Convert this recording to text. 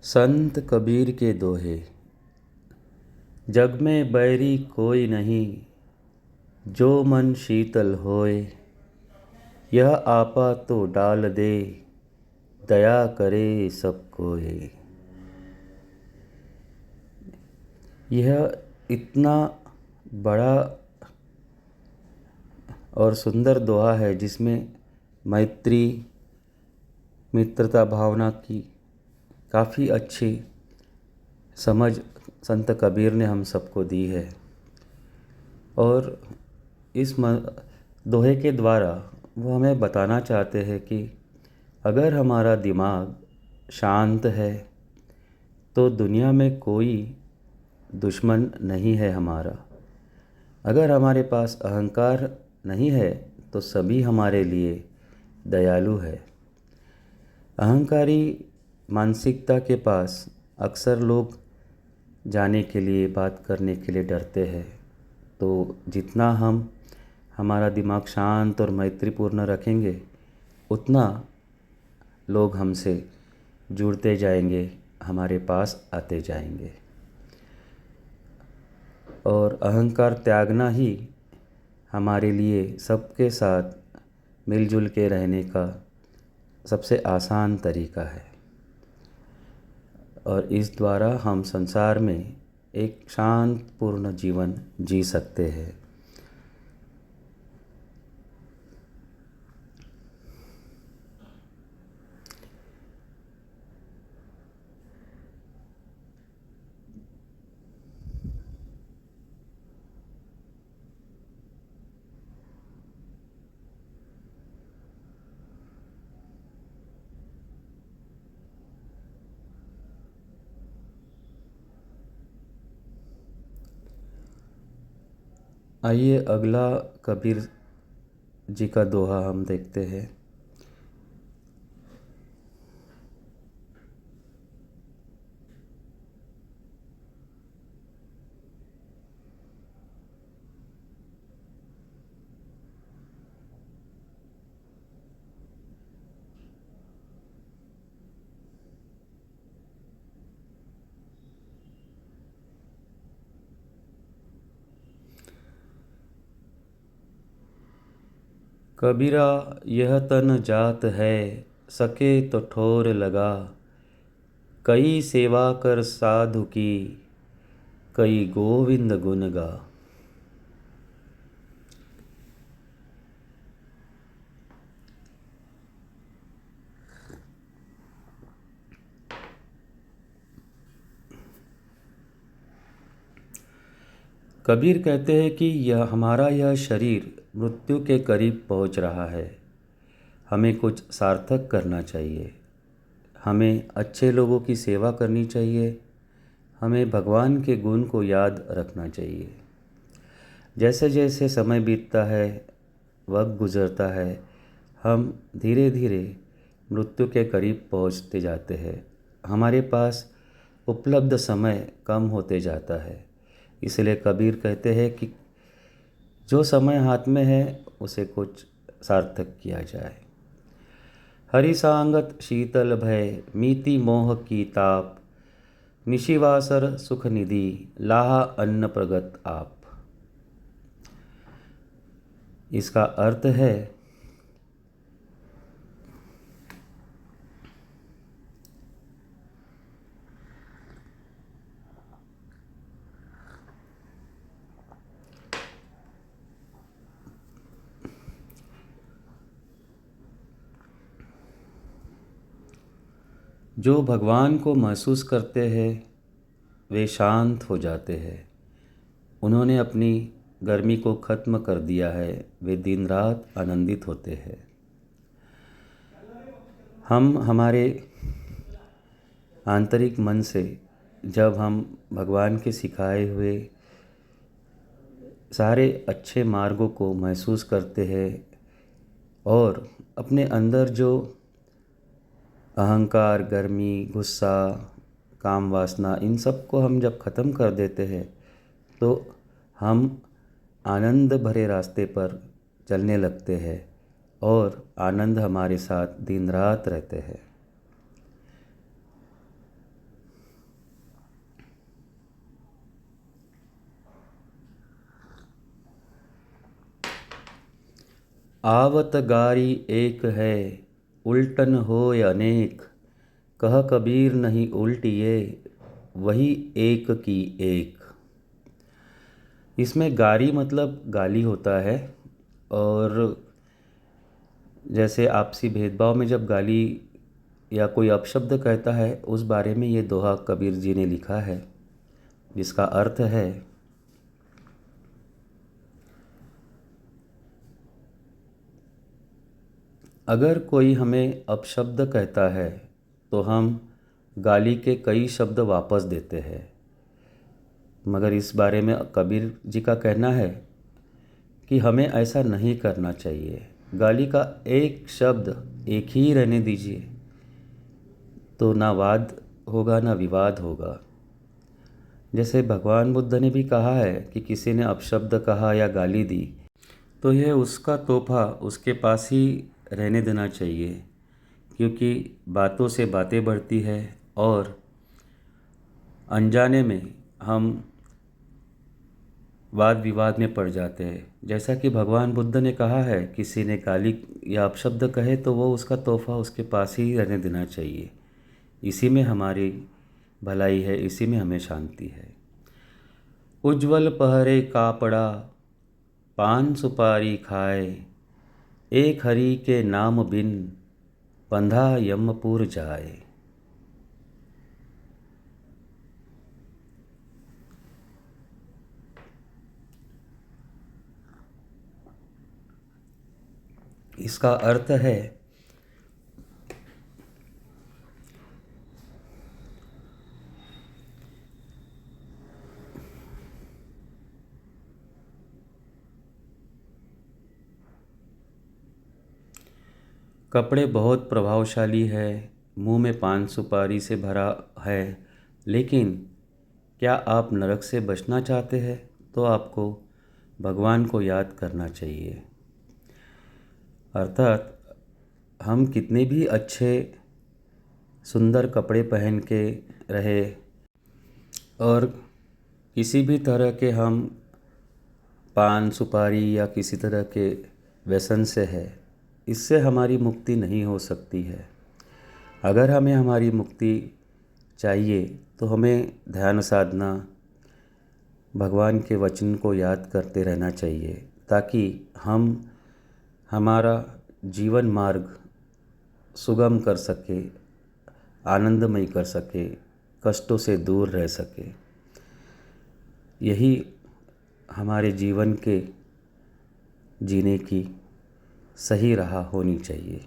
संत कबीर के दोहे। जग में बैरी कोई नहीं, जो मन शीतल होए। यह आपा तो डाल दे, दया करे सब कोय। यह इतना बड़ा और सुंदर दोहा है जिसमें मैत्री, मित्रता भावना की काफ़ी अच्छी समझ संत कबीर ने हम सबको दी है। और इस दोहे के द्वारा वो हमें बताना चाहते हैं कि अगर हमारा दिमाग शांत है तो दुनिया में कोई दुश्मन नहीं है हमारा। अगर हमारे पास अहंकार नहीं है तो सभी हमारे लिए दयालु है। अहंकारी मानसिकता के पास अक्सर लोग जाने के लिए, बात करने के लिए डरते हैं। तो जितना हम हमारा दिमाग शांत और मैत्रीपूर्ण रखेंगे उतना लोग हमसे जुड़ते जाएंगे, हमारे पास आते जाएंगे। और अहंकार त्यागना ही हमारे लिए सबके साथ मिलजुल के रहने का सबसे आसान तरीका है। और इस द्वारा हम संसार में एक शांतपूर्ण जीवन जी सकते हैं। आइए अगला कबीर जी का दोहा हम देखते हैं। कबीरा यह तन जात है, सके तो ठोर लगा। कई सेवा कर साधु की, कई गोविंद गुण गा। कबीर कहते हैं कि यह शरीर मृत्यु के करीब पहुंच रहा है। हमें कुछ सार्थक करना चाहिए, हमें अच्छे लोगों की सेवा करनी चाहिए, हमें भगवान के गुण को याद रखना चाहिए। जैसे जैसे समय बीतता है, वक्त गुजरता है, हम धीरे धीरे मृत्यु के करीब पहुंचते जाते हैं। हमारे पास उपलब्ध समय कम होते जाता है। इसलिए कबीर कहते हैं कि जो समय हाथ में है उसे कुछ सार्थक किया जाए। हरि सांगत शीतल भय, मीति मोह की ताप। निशिवासर सुख निधि, लाहा अन्न प्रगत आप। इसका अर्थ है जो भगवान को महसूस करते हैं वे शांत हो जाते हैं। उन्होंने अपनी गर्मी को ख़त्म कर दिया है, वे दिन रात आनंदित होते हैं। हम हमारे आंतरिक मन से जब हम भगवान के सिखाए हुए सारे अच्छे मार्गों को महसूस करते हैं और अपने अंदर जो अहंकार, गर्मी, गुस्सा, काम वासना, इन सब को हम जब ख़त्म कर देते हैं तो हम आनंद भरे रास्ते पर चलने लगते हैं और आनंद हमारे साथ दिन रात रहते हैं। आवत गारी एक है, उल्टन होय अनेक। कह कबीर नहीं उल्टिए, वही एक की एक। इसमें गारी मतलब गाली होता है। और जैसे आपसी भेदभाव में जब गाली या कोई अपशब्द कहता है, उस बारे में ये दोहा कबीर जी ने लिखा है, जिसका अर्थ है, अगर कोई हमें अपशब्द कहता है तो हम गाली के कई शब्द वापस देते हैं। मगर इस बारे में कबीर जी का कहना है कि हमें ऐसा नहीं करना चाहिए। गाली का एक शब्द एक ही रहने दीजिए, तो ना वाद होगा ना विवाद होगा। जैसे भगवान बुद्ध ने भी कहा है कि किसी ने अपशब्द कहा या गाली दी तो यह उसका तोहफा उसके पास ही रहने देना चाहिए, क्योंकि बातों से बातें बढ़ती है और अनजाने में हम वाद विवाद में पड़ जाते हैं। जैसा कि भगवान बुद्ध ने कहा है, किसी ने गाली या अपशब्द कहे तो वो उसका तोहफा उसके पास ही रहने देना चाहिए। इसी में हमारी भलाई है, इसी में हमें शांति है। उज्ज्वल पहरे कापड़ा, पान सुपारी खाए। एक हरि के नाम बिन, बंधा यमपुर जाए। इसका अर्थ है, कपड़े बहुत प्रभावशाली है, मुंह में पान सुपारी से भरा है, लेकिन क्या आप नरक से बचना चाहते हैं तो आपको भगवान को याद करना चाहिए। अर्थात हम कितने भी अच्छे सुंदर कपड़े पहन के रहे और किसी भी तरह के हम पान सुपारी या किसी तरह के व्यसन से है, इससे हमारी मुक्ति नहीं हो सकती है। अगर हमें हमारी मुक्ति चाहिए तो हमें ध्यान साधना, भगवान के वचन को याद करते रहना चाहिए, ताकि हम हमारा जीवन मार्ग सुगम कर सके, आनंदमय कर सके, कष्टों से दूर रह सके। यही हमारे जीवन के जीने की सही राह होनी चाहिए।